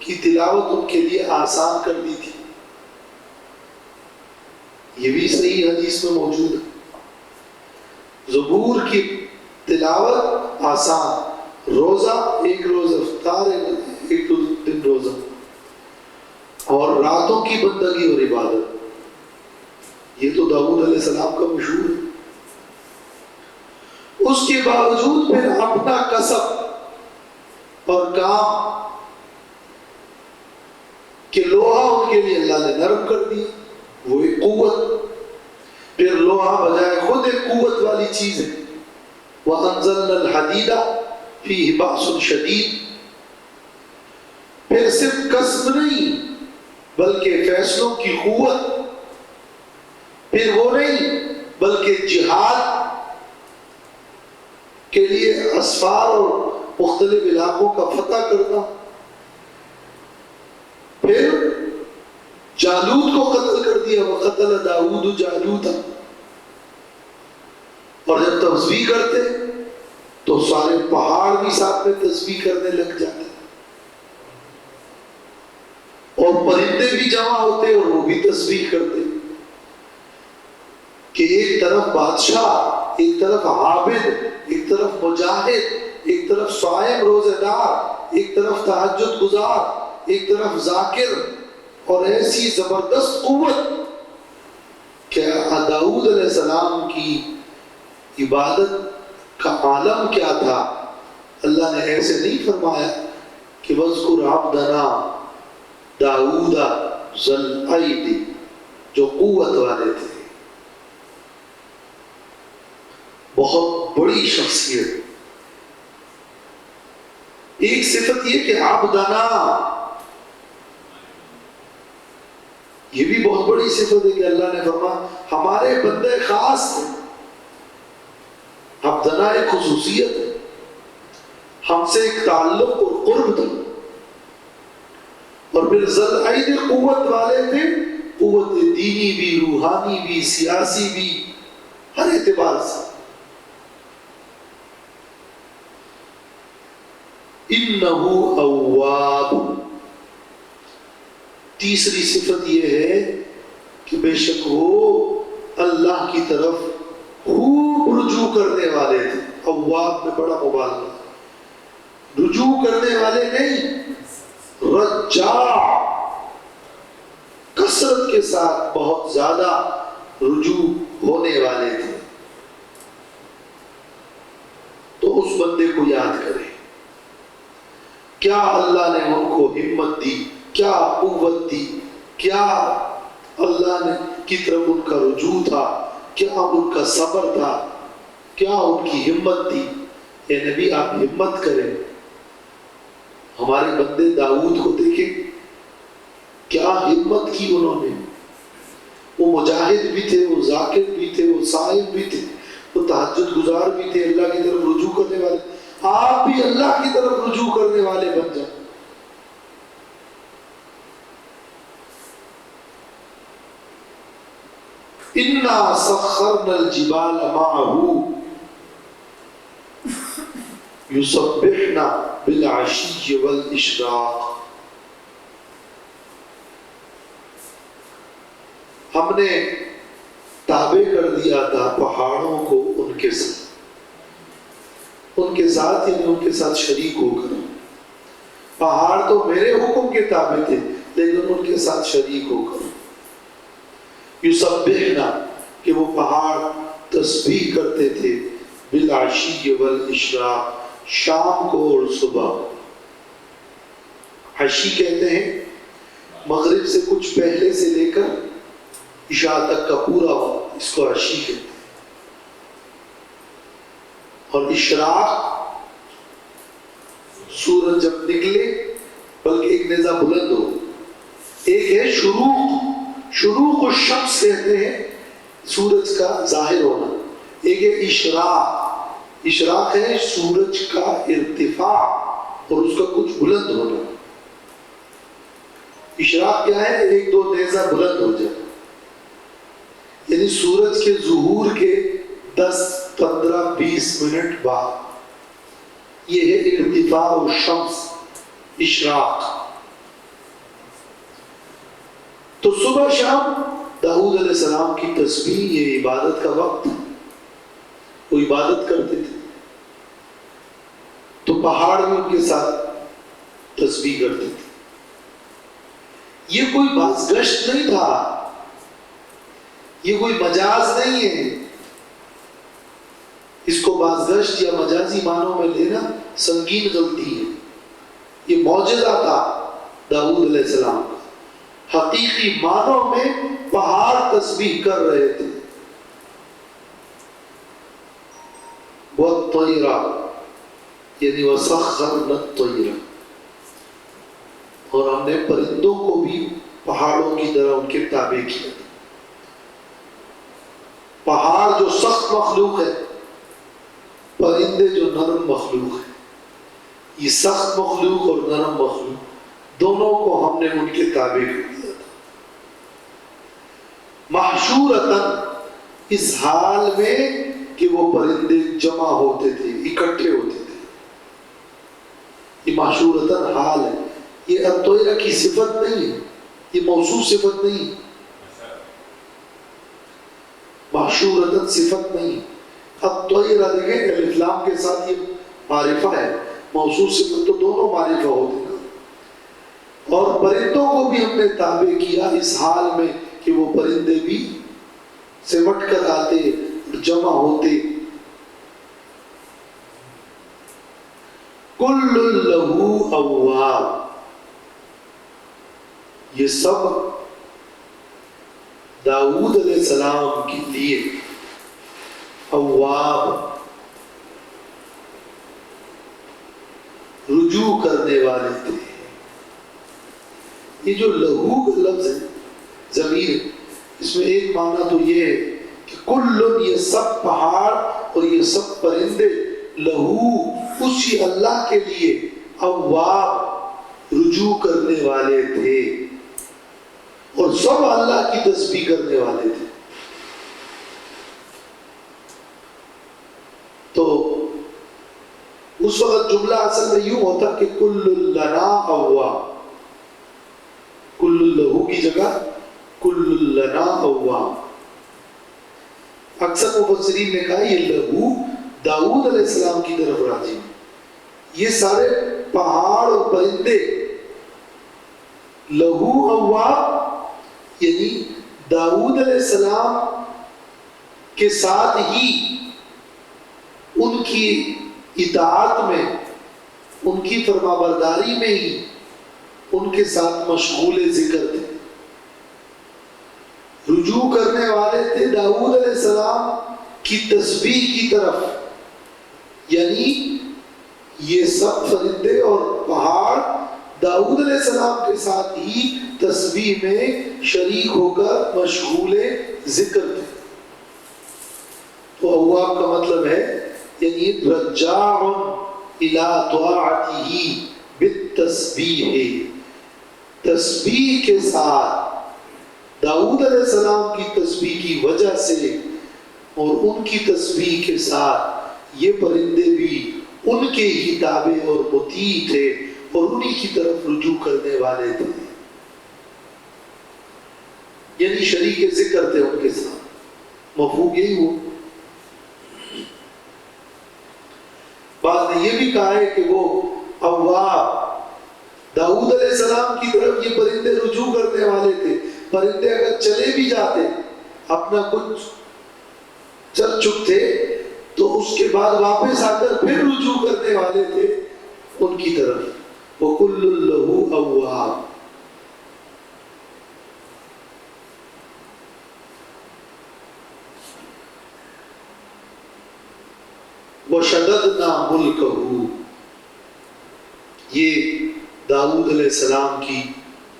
کی تلاوت ان کے لیے آسان کر دی تھی. یہ بھی صحیح حدیث میں موجود ہے. زبور کی تلاوت آسان، روزہ ایک روز افطار، ایک دن روزہ، اور راتوں کی بندگی اور عبادت. یہ تو داؤد علیہ السلام کا مشہور ہے. اس کے باوجود پھر اپنا کسب اور کام کہ لوہا ان کے لیے اللہ نے نرم کر دی، وہ ایک قوت. پھر لوہا بجائے خود ایک قوت والی چیز ہے. وَأَنزَلْنَا الْحَدِيدَ فِيهِ بَأْسٌ شَدِيدٌ. پھر صرف کسب نہیں بلکہ فیصلوں کی قوت. پھر وہ نہیں بلکہ جہاد کے لیے اسفار اور مختلف علاقوں کا فتح کرنا. پھر جالوت کو قتل کر دیا، وَقَتَلَ دَاوُودُ جَالُوتَ. اور جب تسبیح کرتے تو سارے پہاڑ بھی ساتھ میں تسبیح کرنے لگ جاتے، اور پرندے بھی جمع ہوتے اور وہ بھی تسبیح کرتے. کہ ایک طرف بادشاہ، ایک طرف عابد، ایک طرف مجاہد، ایک طرف صائم روزہ دار، ایک طرف تہجد گزار، ایک طرف ذاکر، اور ایسی زبردست قوت کہ داؤد علیہ السلام کی عبادت کا عالم کیا تھا. اللہ نے ایسے نہیں فرمایا کہ وَاذْكُرْ عَبْدَنَا داؤد ذَا الْأَيْدِ، جو قوت والے تھے، بہت بڑی شخصیت. ایک صفت یہ کہ عبدنا، یہ بھی بہت بڑی صفت ہے کہ اللہ نے فرمایا ہمارے بندے خاص تھے. عبدنا ایک خصوصیت ہے، ہم سے ایک تعلق اور قرب تھا. اور پھر ذل عید قوت والے تھے، قوت دینی بھی، روحانی بھی، سیاسی بھی، ہر اعتبار سے. انہو اواب. تیسری صفت یہ ہے کہ بے شک وہ اللہ کی طرف خوب رجوع کرنے والے تھے. اواب میں بڑا مبالغہ، رجوع کرنے والے نہیں، رجاع، کثرت کے ساتھ بہت زیادہ رجوع ہونے والے تھے. تو اس بندے کو یاد کریں، کیا اللہ نے ان کو ہمت دی، کیا قوت دی، کیا اللہ نے کی طرف ان کا رجوع تھا، کیا ان کا صبر تھا، کیا ان کی ہمت تھی. اے نبی آپ ہمت کریں. ہمارے بندے داؤد کو دیکھیں، کیا ہمت کی انہوں نے. وہ مجاہد بھی تھے، وہ ذاکر بھی تھے، وہ صائم بھی تھے، وہ تہجد گزار بھی تھے، اللہ کی طرف رجوع کرنے والے. آپ بھی اللہ کی طرف رجوع کرنے والے بن جائیں. اِنَّا سَخَّرْنَا الْجِبَالَ مَعَهُ يُسَبِّحْنَا بِالْعَشِيِّ وَالْإِشْرَاقِ. ہم نے تابع کر دیا تھا پہاڑوں کو ان کے ساتھ، یعنی ان کے ساتھ شریک ہو کر. پہاڑ تو میرے حکم کے تابع تھے لیکن ان کے ساتھ شریک ہو کر. یسبحنا، کہ وہ پہاڑ تسبیح کرتے تھے، بالعشی والاشراق، شام کو اور صبح. عشی کہتے ہیں مغرب سے کچھ پہلے سے لے کر عشاء تک کا پورا وقت، اس کو عشی کہتے ہیں. اور اشراق سورج جب نکلے بلکہ ایک نیزہ بلند ہو. ایک ہے شروق، شروق الشمس کہتے ہیں سورج کا ظاہر ہونا. ایک ہے اشراق، اشراق ہے سورج کا ارتفاع اور اس کا کچھ بلند ہونا. اشراق کیا ہے؟ ایک دو نیزہ بلند ہو جائے، یعنی سورج کے ظہور کے 10 15 20 منٹ بعد. یہ ہے ارتفاع الشمس، اشراق. تو صبح شام داؤد علیہ السلام کی تسبیح، یہ عبادت کا وقت، وہ عبادت کرتے تھے. تو پہاڑ میں ان کے ساتھ تسبیح کرتے تھے. یہ کوئی بازگشت نہیں تھا، یہ کوئی مجاز نہیں ہے. اس کو بازگشت یا مجازی معنوں میں لینا سنگین غلطی ہے. یہ معجزہ تھا داؤد علیہ السلام کا. حقیقی معنوں میں پہاڑ تسبیح کر رہے تھے. وَالطَّيْرَ یعنی وَسَخَّرْنَا الطَّيْرَ، اور ہم نے پرندوں کو بھی پہاڑوں کی طرح ان کے تابع کیا. پہاڑ جو سخت مخلوق ہے، پرندے جو نرم مخلوق ہے. یہ سخت مخلوق اور نرم مخلوق دونوں کو ہم نے ان کے تابع کر دیا تھا. محشورتاً، اس حال میں کہ وہ پرندے جمع ہوتے تھے، اکٹھے ہوتے تھے. یہ محشورتاً حال ہے. یہ الطیرہ کی صفت نہیں ہے، یہ موصوف صفت نہیں. محشورتاً صفت نہیں. الطیرہ دیکھیں الف لام کے ساتھ یہ معرفہ ہے. موصوف صفت تو دونوں معرفہ ہوتے ہیں. اور پرندوں کو بھی ہم نے تابع کیا اس حال میں کہ وہ پرندے بھی سمٹ کر آتے، جمع ہوتے. کل لہو اواب، یہ سب داؤد علیہ السلام کے لیے اواب، رجوع کرنے والے تھے. یہ جو لہو کا لفظ ہے، ضمیر ہے، اس میں ایک معنی تو یہ ہے کہ کل، یہ سب پہاڑ اور یہ سب پرندے، لہو اسی اللہ کے لیے، اواب رجوع کرنے والے تھے، اور سب اللہ کی تسبیح کرنے والے تھے. تو اس وقت جملہ اصل میں یوں ہوتا کہ کل لنا اواب، کل لہو کی جگہ کل لنا اواب. اکثر مفسرین نے کہا یہ لہو داؤد علیہ السلام کی طرف راجع ہے. یہ سارے پہاڑ اور پرندے لہو اواب، یعنی داؤد علیہ السلام کے ساتھ ہی ان کی اطاعت میں، ان کی فرمانبرداری میں ہی ان کے ساتھ مشغول ذکر تھے، رجوع کرنے والے تھے داؤد علیہ السلام کی تسبیح کی طرف. یعنی یہ سب فرندے اور پہاڑ داؤد علیہ السلام کے ساتھ ہی تسبیح میں شریک ہو کر مشغول ذکر تھے. تو اواب کا مطلب ہے یعنی رجاع الی طاعتہ بالتسبیح، تسبیح کے ساتھ داؤد علیہ السلام کی تسبیح کی وجہ سے اور ان کی تسبیح کے ساتھ یہ پرندے بھی ان کے ہی تابع اور مطیع تھے اور انہی کی طرف رجوع کرنے والے تھے. یعنی شریک ذکر تھے ان کے ساتھ. مفہوم یہی ہو. بعض نے یہ بھی کہا ہے کہ وہ اواب داؤد علیہ السلام کی طرف یہ پرندے رجوع کرنے والے تھے. پرندے اگر چلے بھی جاتے، اپنا کچھ چل چکتے، تو اس کے بعد واپس آ کر پھر رجوع کرنے والے تھے ان کی طرف. وَكُلٌّ لَهُ أَوَّابٌ. وَشَدَدْنَا مُلْكَهُ، یہ داؤد علیہ السلام کی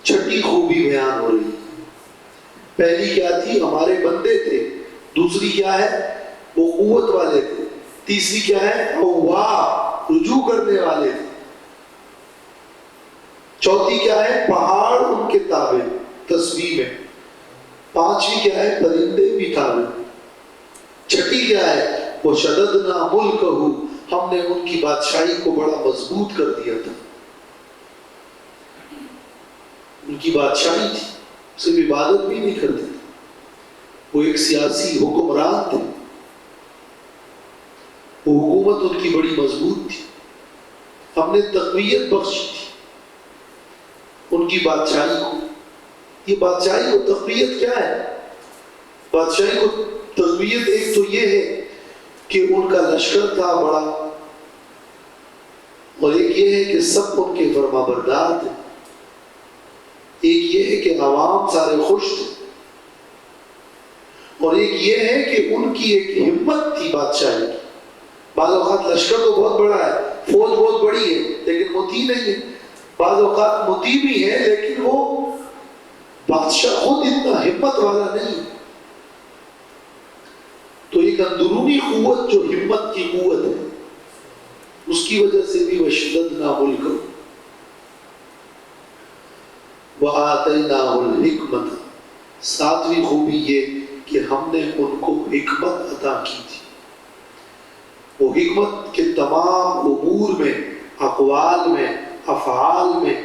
چھٹی خوبی بیان ہو رہی ہے. پہلی کیا تھی؟ ہمارے بندے تھے. دوسری کیا ہے؟ وہ قوت والے تھے. تیسری کیا ہے؟ اواب، رجوع کرنے والے تھے. چوتھی کیا ہے؟ پہاڑ ان کے تابع تسبیح میں. پانچویں کیا ہے؟ پرندے بھی تابع. چھٹی کیا ہے؟ وَشَدَدْنَا مُلْكَهُ، ہم نے ان کی بادشاہی کو بڑا مضبوط کر دیا تھا. ان کی بادشاہی تھی، صرف عبادت بھی نہیں کرتے تھے، وہ ایک سیاسی حکمران تھے. وہ حکومت ان کی بڑی مضبوط تھی. ہم نے تقویت بخشی تھی ان کی بادشاہی کو. یہ بادشاہی کو تقویت کیا ہے؟ بادشاہی کو تقویت ایک تو یہ ہے کہ ان کا لشکر تھا بڑا، اور ایک یہ ہے کہ سب ان کے فرما بردار تھے. ایک یہ ہے کہ عوام سارے خوش تھے، اور ایک یہ ہے کہ ان کی ایک ہمت تھی بادشاہی کی. بعض اوقات لشکر تو بہت بڑا ہے، فوج بہت بڑی ہے، لیکن مطیع نہیں ہے. بعض اوقات مطیع بھی ہے لیکن وہ بادشاہ خود اتنا ہمت والا نہیں. تو ایک اندرونی قوت جو ہمت کی قوت ہے، اس کی وجہ سے بھی وَشَدَّدْنَا مُلْكَهُ وَآتَيْنَاهُ الْحِكْمَةَ. ساتویں خوبی یہ کہ ہم نے ان کو حکمت عطا کی تھی. وہ حکمت کے تمام امور میں، اقوال میں، افعال میں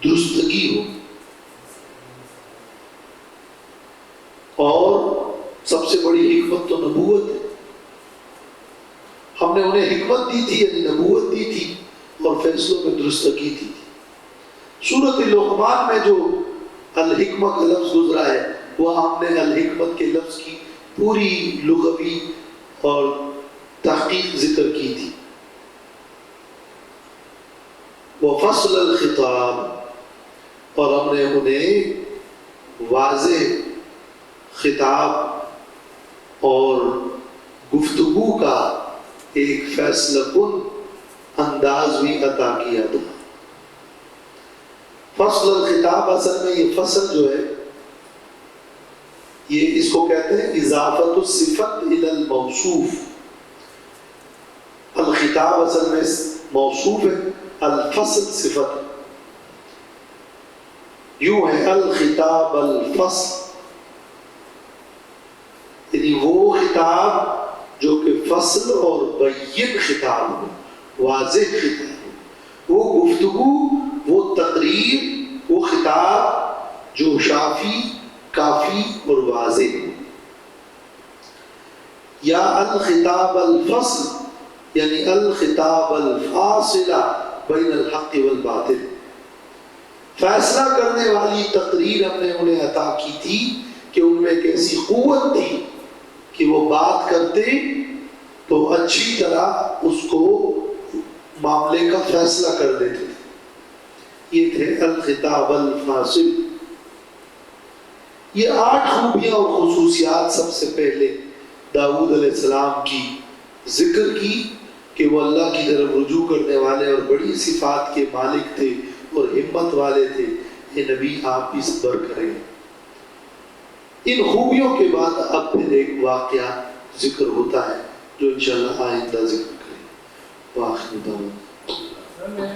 درستگی ہو. اور سب سے بڑی حکمت تو نبوت ہے. ہم نے انہیں حکمت دی تھی، یعنی نبوت دی تھی، اور فیصلوں میں درستگی دی تھی. سورۃ لقمان میں جو الحکمہ کا لفظ گزرا ہے، وہ ہم نے الحکمت کے لفظ کی پوری لغوی اور تحقیق ذکر کی تھی. وفصل الخطاب، اور ہم نے انہیں واضح خطاب اور گفتگو کا ایک فیصلہ کن انداز بھی عطا کیا تھا. فصل الخطاب، اصل میں یہ فصل جو ہے، یہ اس کو کہتے ہیں اضافت الصفت الی الموصوف. الخطاب اصل میں موصوف ہے، الفصل صفت. یوں ہے الخطاب الفصل، یعنی وہ خطاب جو کہ فصل اور بین خطاب ہو، واضح خطاب ہو، وہ گفتگو، وہ تقریر، وہ خطاب جو شافی، کافی اور واضح ہو. یا الخطاب الفصل، یعنی الخطاب الفاصلہ بین الحق والباطل. فیصلہ کرنے والی تقریر ہم نے انہیں عطا کی تھی کہ ان میں ایک ایسی قوت تھی کہ وہ بات کرتے تو اچھی طرح اس کو معاملے کا فیصلہ کر دیتے تھے. یہ تھے الخطاب الفاصل. یہ 8 خوبیاں اور خصوصیات سب سے پہلے داؤد علیہ السلام کی ذکر کی کہ وہ اللہ کی طرف رجوع کرنے والے اور بڑی صفات کے مالک تھے اور ہمت والے تھے. یہ نبی آپ بھی صبر کریں. ان خوبیوں کے بعد اب پھر ایک واقعہ ذکر ہوتا ہے جو انشاءاللہ آئندہ ذکر کریں. وآخر دعوانا